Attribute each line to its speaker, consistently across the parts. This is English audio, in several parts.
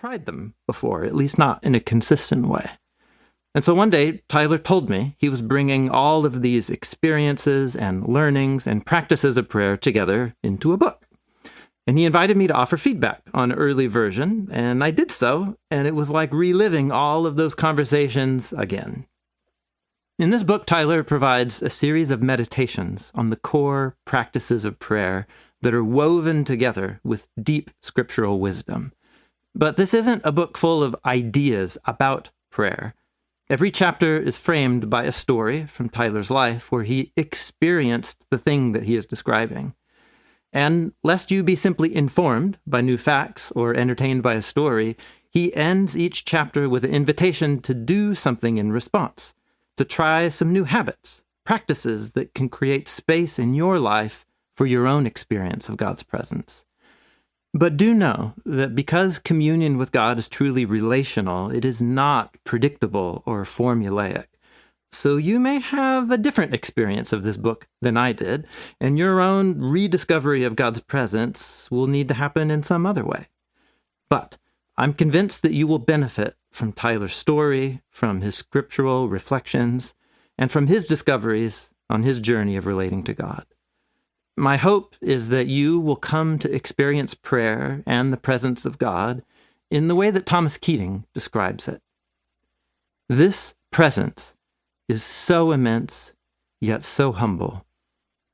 Speaker 1: tried them before, at least not in a consistent way. And so one day, Tyler told me he was bringing all of these experiences and learnings and practices of prayer together into a book. And he invited me to offer feedback on an early version, and I did so, and it was like reliving all of those conversations again. In this book, Tyler provides a series of meditations on the core practices of prayer that are woven together with deep scriptural wisdom. But this isn't a book full of ideas about prayer. Every chapter is framed by a story from Tyler's life where he experienced the thing that he is describing. And lest you be simply informed by new facts or entertained by a story, he ends each chapter with an invitation to do something in response, to try some new habits, practices that can create space in your life for your own experience of God's presence. But do know that because communion with God is truly relational, it is not predictable or formulaic. So you may have a different experience of this book than I did, and your own rediscovery of God's presence will need to happen in some other way. But I'm convinced that you will benefit from Tyler's story, from his scriptural reflections, and from his discoveries on his journey of relating to God. My hope is that you will come to experience prayer and the presence of God in the way that Thomas Keating describes it. This presence is so immense, yet so humble.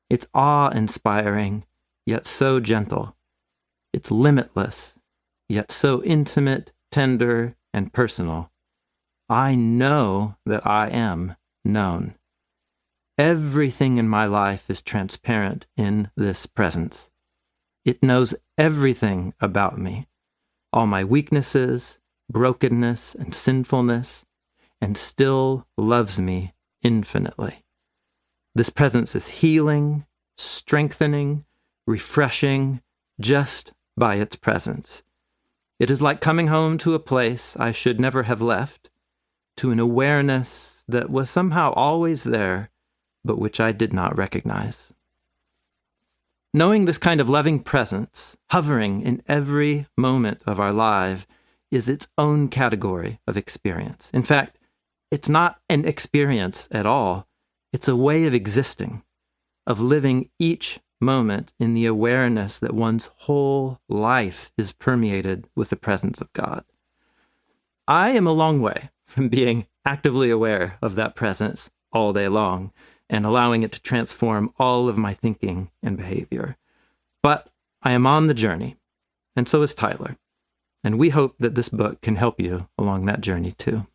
Speaker 1: It's awe-inspiring, yet so gentle. It's limitless, yet so intimate, tender, and personal. I know that I am known. Everything in my life is transparent in this presence. It knows everything about me, all my weaknesses, brokenness, and sinfulness, and still loves me infinitely. This presence is healing, strengthening, refreshing, just by its presence. It is like coming home to a place I should never have left, to an awareness that was somehow always there, but which I did not recognize. Knowing this kind of loving presence, hovering in every moment of our life, is its own category of experience. In fact, it's not an experience at all. It's a way of existing, of living each moment in the awareness that one's whole life is permeated with the presence of God. I am a long way from being actively aware of that presence all day long and allowing it to transform all of my thinking and behavior. But I am on the journey, and so is Tyler. And we hope that this book can help you along that journey too.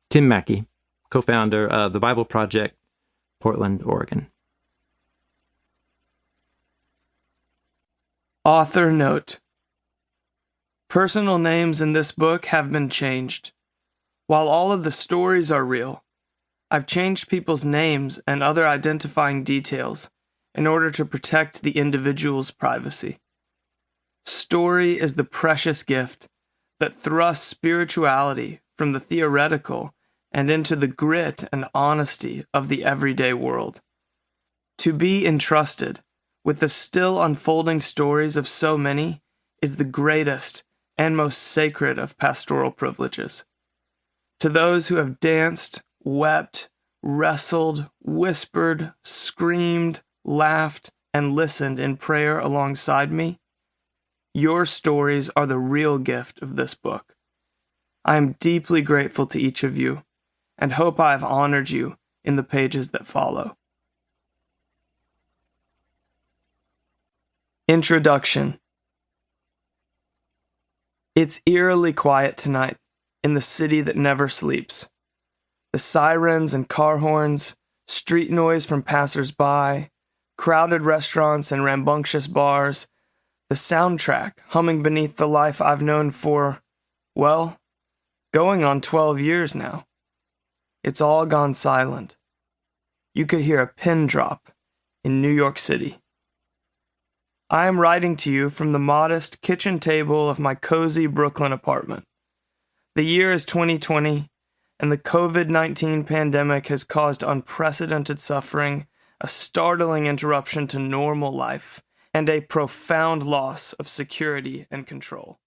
Speaker 1: Tim Mackie, co-founder of the Bible Project, Portland, Oregon.
Speaker 2: Author note: personal names in this book have been changed. While all of the stories are real, I've changed people's names and other identifying details in order to protect the individual's privacy. Story is the precious gift that thrusts spirituality from the theoretical and into the grit and honesty of the everyday world. To be entrusted with the still unfolding stories of so many is the greatest and most sacred of pastoral privileges. To those who have danced, wept, wrestled, whispered, screamed, laughed, and listened in prayer alongside me, your stories are the real gift of this book. I am deeply grateful to each of you, and hope I have honored you in the pages that follow. Introduction. It's eerily quiet tonight in the city that never sleeps. The sirens and car horns, street noise from passers-by, crowded restaurants and rambunctious bars, the soundtrack humming beneath the life I've known for, well, going on 12 years now. It's all gone silent. You could hear a pin drop in New York City. I am writing to you from the modest kitchen table of my cozy Brooklyn apartment. The year is 2020, and the COVID-19 pandemic has caused unprecedented suffering, a startling interruption to normal life, and a profound loss of security and control.